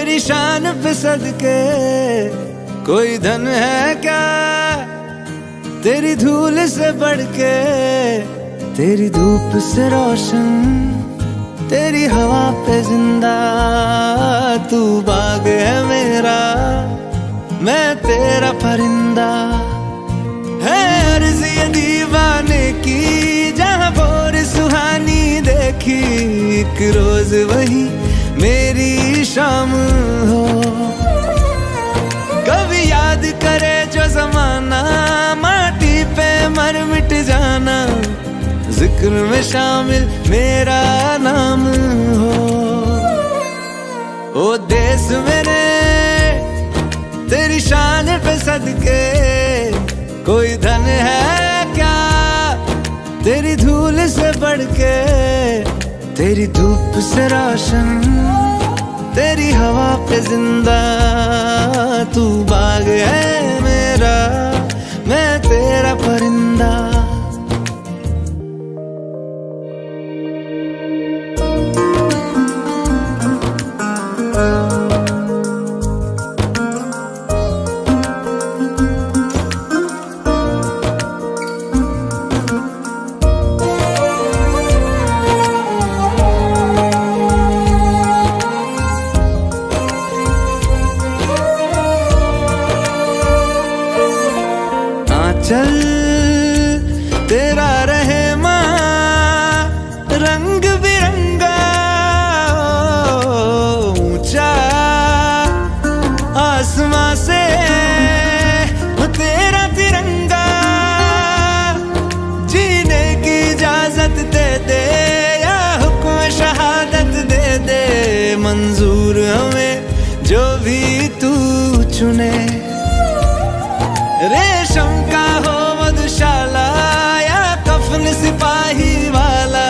तेरी शान पे सदके कोई धन है क्या, तेरी धूल से बढ़ के, तेरी धूप से रोशन, तेरी हवा पे जिंदा। तू बाग है मेरा, मैं तेरा परिंदा। है अर्ज़ ये दीवाने की, जहाँ भोर सुहानी देखी, एक रोज वही मेरी शाम हो। कभी याद करे जो जमाना, माटी पे मर मिट जाना, जिक्र में शामिल मेरा नाम हो। ओ देश मेरे तेरी शान पे सदके कोई धन है क्या, तेरी धूल से बढ़ के, तेरी धूप से रोशन, तेरी हवा पे जिंदा। तू बाग है मेरा, मैं तेरा परिंदा। चल तेरा रहे माँ रंग बिरंगा, ऊंचा आसमां से तेरा तिरंगा। जीने की इजाजत दे दे या हुक्म शहादत दे दे, मंजूर हमें जो भी तू चुने। रेशम का हो मधुशाला या कफन सिपाही वाला,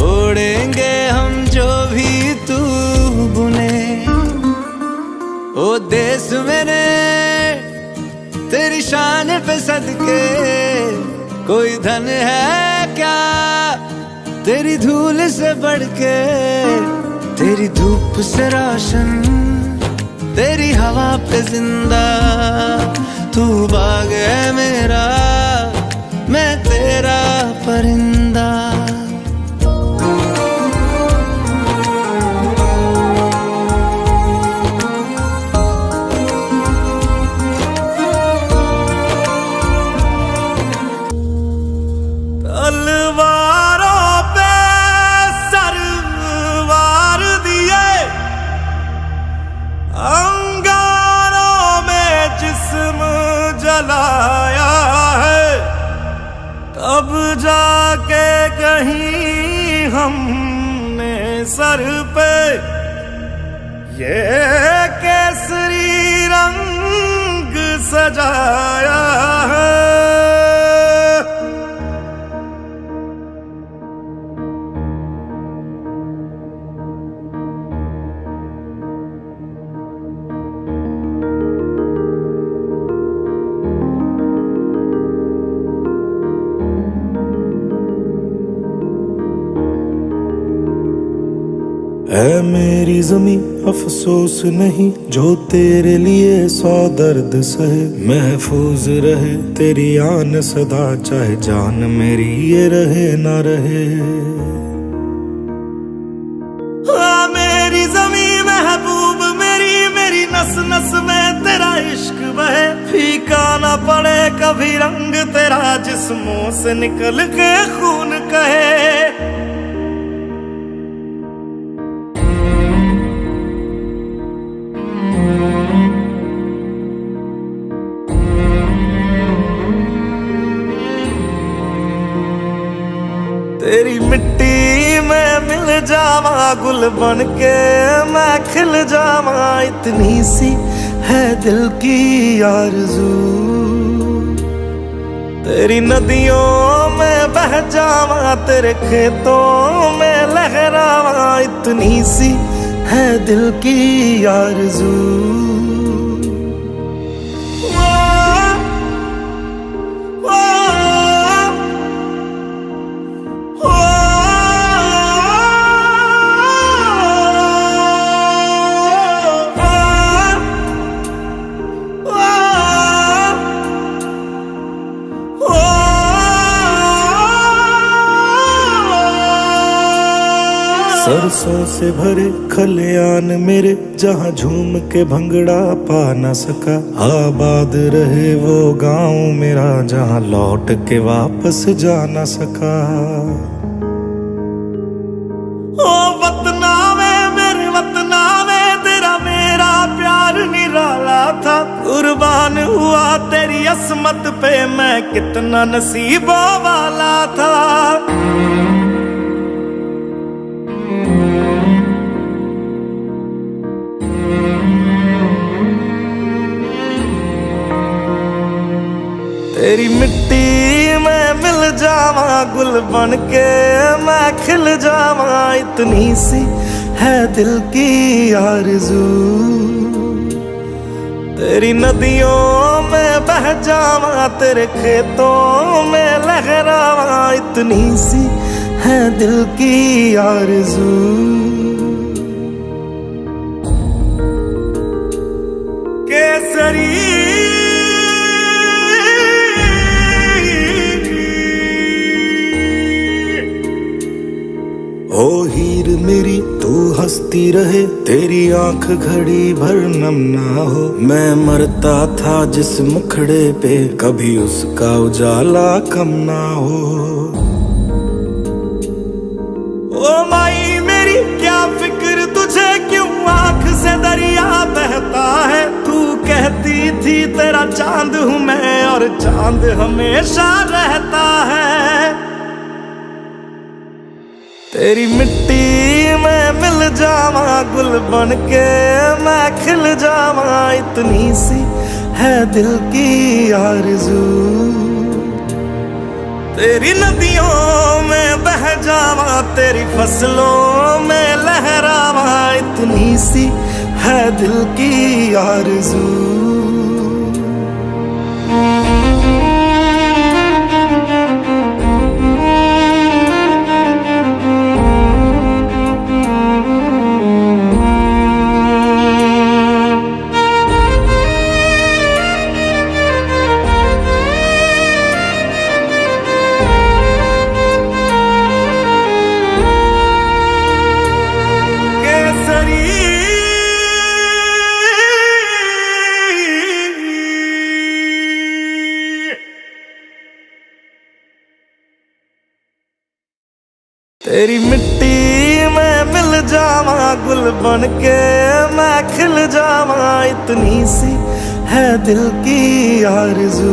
ओढ़ेंगे हम जो भी तू बुने। ओ देश मेरे तेरी शान पे सदके कोई धन है क्या, तेरी धूल से बढ़ के, तेरी धूप से रोशन, तेरी हवा पे जिंदा। तू बाग है मेरा, मैं तेरा परिंदा। तलवारों पे सरवार दिए, अंगारों में जिस्म जलाया है, तब जाके कहीं हमने सर पे ये केसरी रंग सजाया है। है मेरी जमी अफसोस नहीं, जो तेरे लिए 100 दर्द सहे। महफूज रहे तेरी आन सदा, चाहे जान मेरी ये रहे ना रहे। हाँ मेरी जमी महबूब मेरी, मेरी नस नस में तेरा इश्क बहे। फीका ना पड़े कभी रंग तेरा, जिस्मों से निकल के खून कहे। तेरी मिट्टी में मिल जावा, गुल बन के मैं खिल जावा। इतनी सी है दिल की आरज़ू, तेरी नदियों में बह जावा, तेरे खेतों में लहरावा। इतनी सी है दिल की आरज़ू। सरसों से भरे खलियान मेरे, जहाँ झूम के भंगड़ा पा न सका। आबाद रहे वो गांव मेरा, जहाँ लौट के वापस जा न सका। ओ वतना वे मेरे वतना वे, तेरा मेरा प्यार निराला था। कुर्बान हुआ तेरी असमत पे, मैं कितना नसीबों वाला था। तेरी मिट्टी में मिल जावा, गुल बन के मैं खिल जावा। इतनी सी है दिल की आरज़ू, तेरी नदियों में बह जावा, तेरे खेतों में लहरावा। इतनी सी है दिल की आरज़ू। केसरी ओ हीर मेरी तू हंसती रहे, तेरी आंख घड़ी भर नम ना हो। मैं मरता था जिस मुखड़े पे, कभी उसका उजाला कम ना हो। ओ माई मेरी क्या फिक्र तुझे, क्यों आंख से दरिया बहता है। तू कहती थी तेरा चांद हूँ मैं, और चांद हमेशा रहता है। तेरी मिट्टी में मिल जावा, गुल बन के मैं खिल जावा। इतनी सी है दिल की आरज़ू, तेरी नदियों में बह जावा, तेरी फसलों में लहरावा। इतनी सी है दिल की आरज़ू। तेरी मिट्टी में मिल जावा, गुल बन के मैं खिल जावा। इतनी सी है दिल की आरज़ू।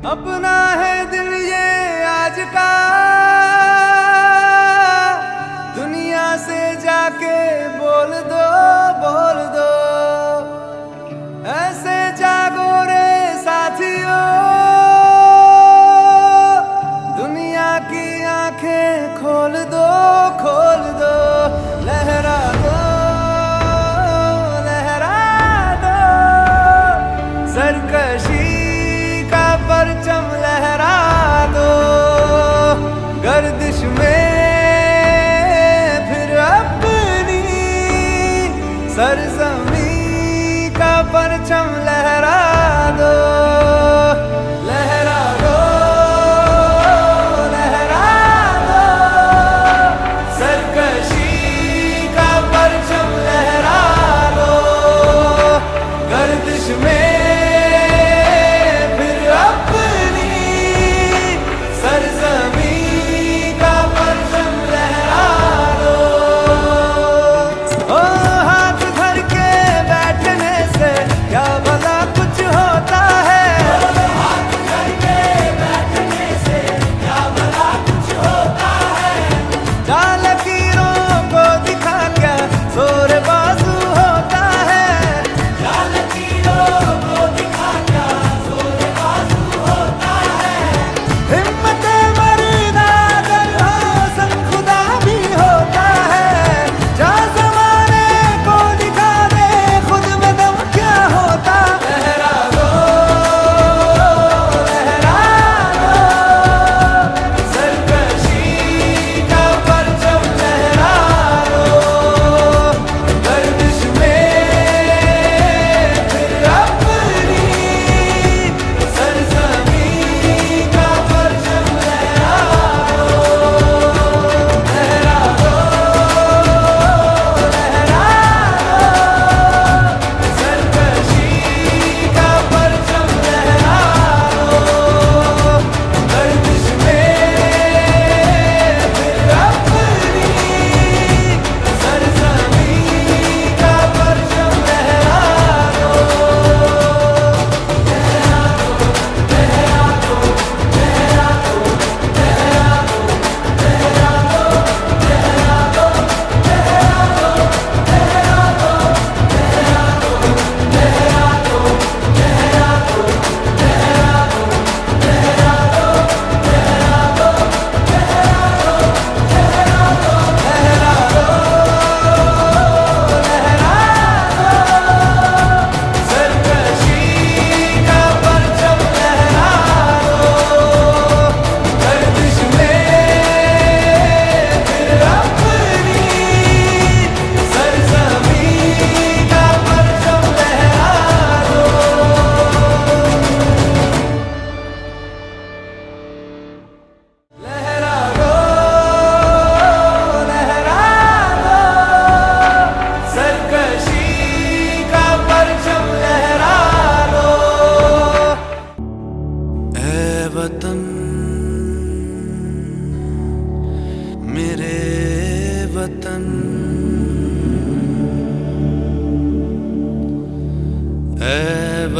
अपना है दिल ये आज का, दुनिया से जाके बोल दो, बोल दो। ऐसे जागो रे साथियों, दुनिया की आंखें खोल दो, खोल दो। लहरा दो, लहरा दो, सरकशी का परचम लहरा दो। गर्दिश में फिर अपनी सरजमी का परचम लहरा दो, लहरा दो, लहरा दो। सरकशी का परचम लहरा दो। गर्दिश में फिर अपनी सरजमी का परचम लहरा दो। ओ हाथ धर के बैठने से क्या भला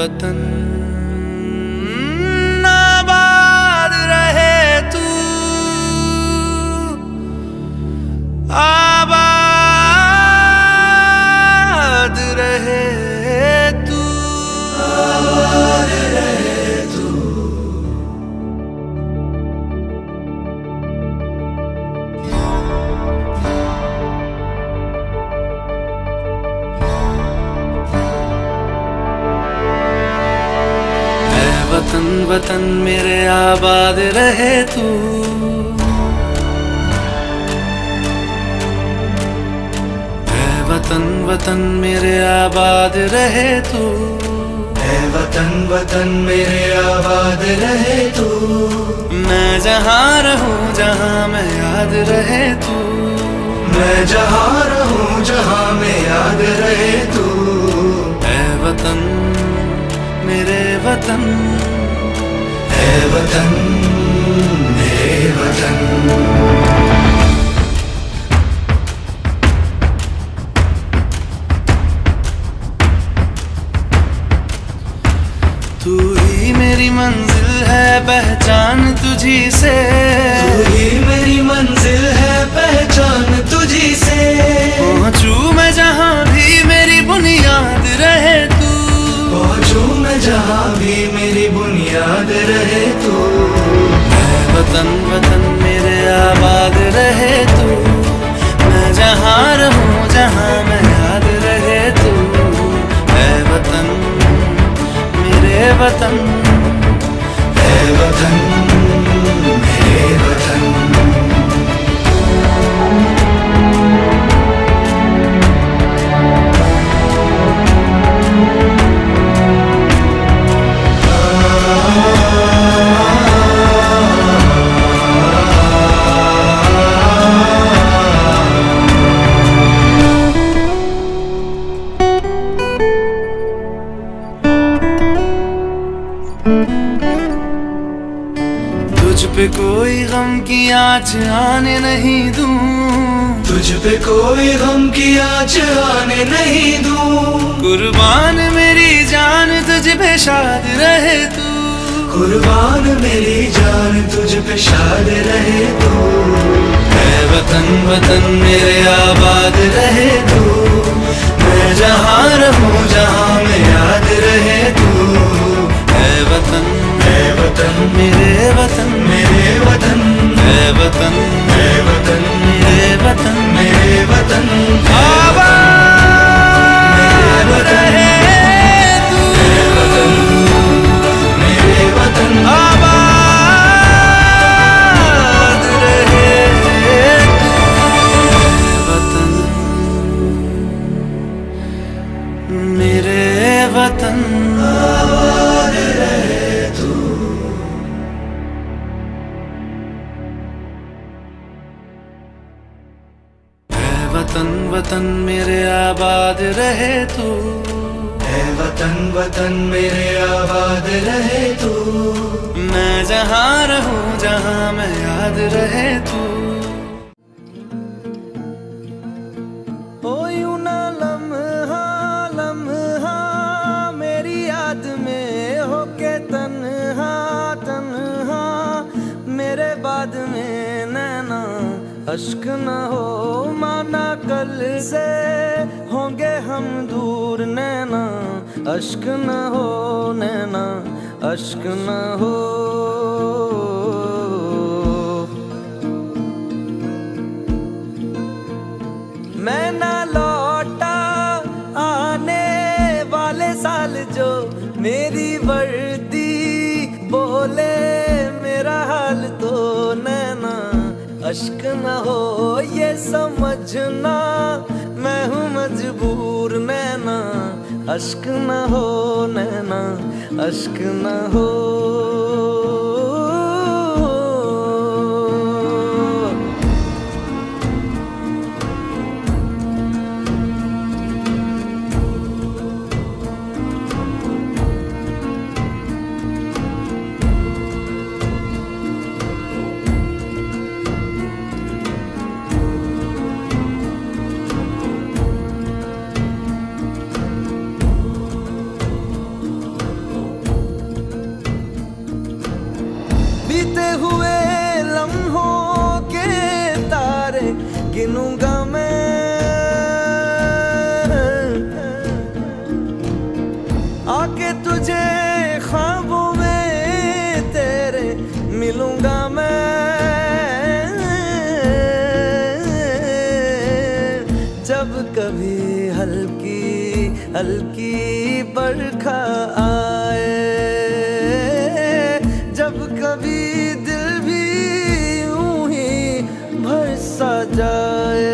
वतन आबाद रहे तू, आबाद रहे तू, आबाद रहे तू। वतन वतन मेरे आबाद रहे तू, ऐ वतन वतन मेरे आबाद रहे तू, ऐ वतन वतन मेरे आबाद रहे तू। मैं जहाँ रहूं जहाँ मैं याद रहे तू, मैं जहाँ रहूं जहाँ मैं याद रहे तू। ऐ वतन मेरे वतन, ऐ वतन मेरे वतन। तू ही मेरी मंजिल है पहचान तुझी से, तू ही मेरी मंजिल है पहचान तुझी से। पहुंचू मैं जहाँ भी मेरी बुनियाद रहे तू, पहुंचू मैं जहाँ भी मेरी बुनियाद रहे तू। ऐ वतन वतन मेरे आबाद रहे तू, मैं जहाँ रहूं जहाँ मैं याद रहे तू। ऐ वतन मेरे वतन, ऐ वतन मेरे वतन। तुझ पे कोई गम की आँच आने नहीं दूं, तुझ पे कोई गम की आँच आने नहीं दूं। कुर्बान मेरी जान तुझ पे शाद रहे तू, कुर्बान मेरी जान तुझ पे शाद रहे तू। ऐ वतन वतन मेरे आबाद रहे तू, मैं जहाँ रहूं जहाँ मैं याद रहे तू। ऐ वतन, ऐ वतन मेरे वतन, मेरे वतन। ऐ वतन, ऐ वतन मेरे वतन, मेरे वतन। आबाद रहे तू, मेरे वतन, मेरे वतन। आबाद रहे तू, वतन मेरे वतन। आबाद रहे तू। वतन वतन मेरे आबाद रहे तू, ऐ वतन वतन मेरे आबाद रहे तू। मैं जहाँ रहूं जहाँ मैं याद रहे तू। ओ यूं ना लम्हा लम्हा मेरी याद में होके तन्हा तन्हा, मेरे बाद में नैना अश्क न हो माना कल से होंगे हम दूर नैना। अश्क न हो नैना, अश्क न हो। मैं ना लौटा आने वाले साल जो मेरी वर्दी बोले मेरा हाल तो नैना। अश्क न हो ये समझना मैं हूँ मजबूर नैना। अश्क न हो नैना, अश्क न हो। गिनूंगा मैं, आके तुझे ख्वाबों में तेरे मिलूंगा मैं। जब कभी हल्की हल्की बरखा आए, जब कभी दिल भी यूं ही भरसा जाए,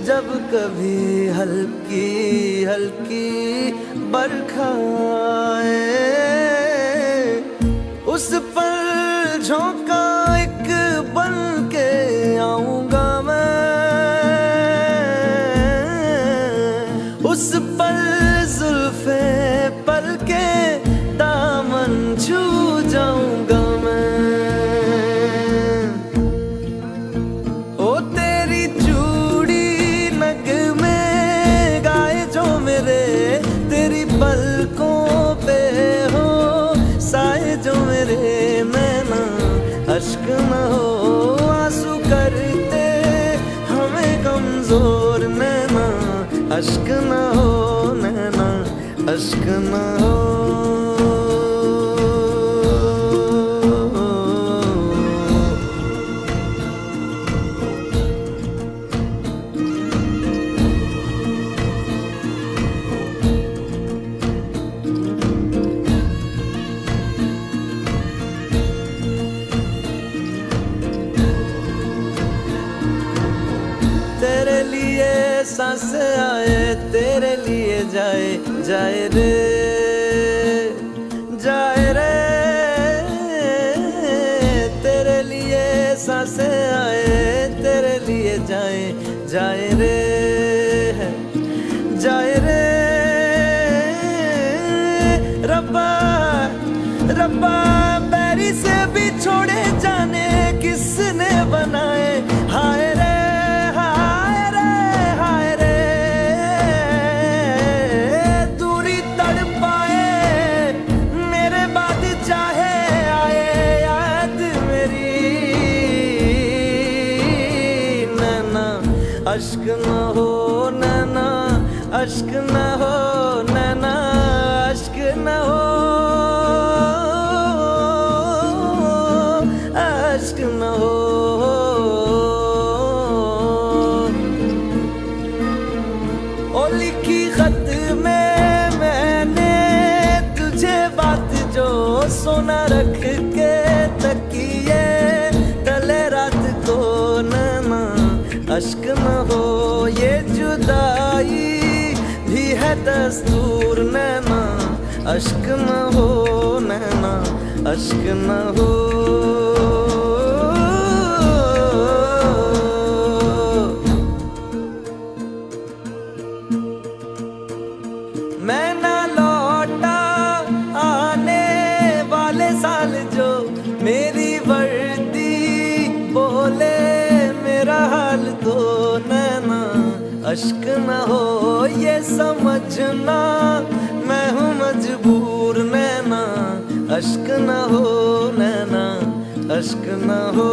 जब कभी हल्की हल्की बरखा आए, उस पर झोंका एक बन के आऊंगा मैं, उस पर जुल्फे पल के दामन छू जाऊंगा मैं। ओ तेरी चूड़ी नग में गाए जो मेरे, तेरी पलकों पे हो साए जो मेरे, नैना अश्क न हो आंसू करते हमें कमजोर, नैना अश्क न हो, नैना अश्क न हो। तेरे लिए सांस आए, तेरे लिए जाए जाए रे, जाए रे, तेरे लिए सांस आए, तेरे लिए जाए जाए रे, जाए रे। रब्बा रब्बा बैरी से भी छोड़े जाने किसने बनाए, हाय रे अश्क न हो, नैना अश्क न हो, नैना अश्क न हो, अश्क न हो। ओ लिखी खत में मैंने तुझे बात जो सोना रख के तकिए तले रात को, नैना अश्क न हो, ये जुदाई भी है दस्तूर, नैना अश्क न हो, नैना अश्क न हो। मैं ना लौटा आने वाले साल जो मेरी वर्दी बोले मेरा हाल तो, नैना अश्क न हो, ये समझना मैं हूँ मजबूर, नैना अश्क न हो, नैना अश्क न हो।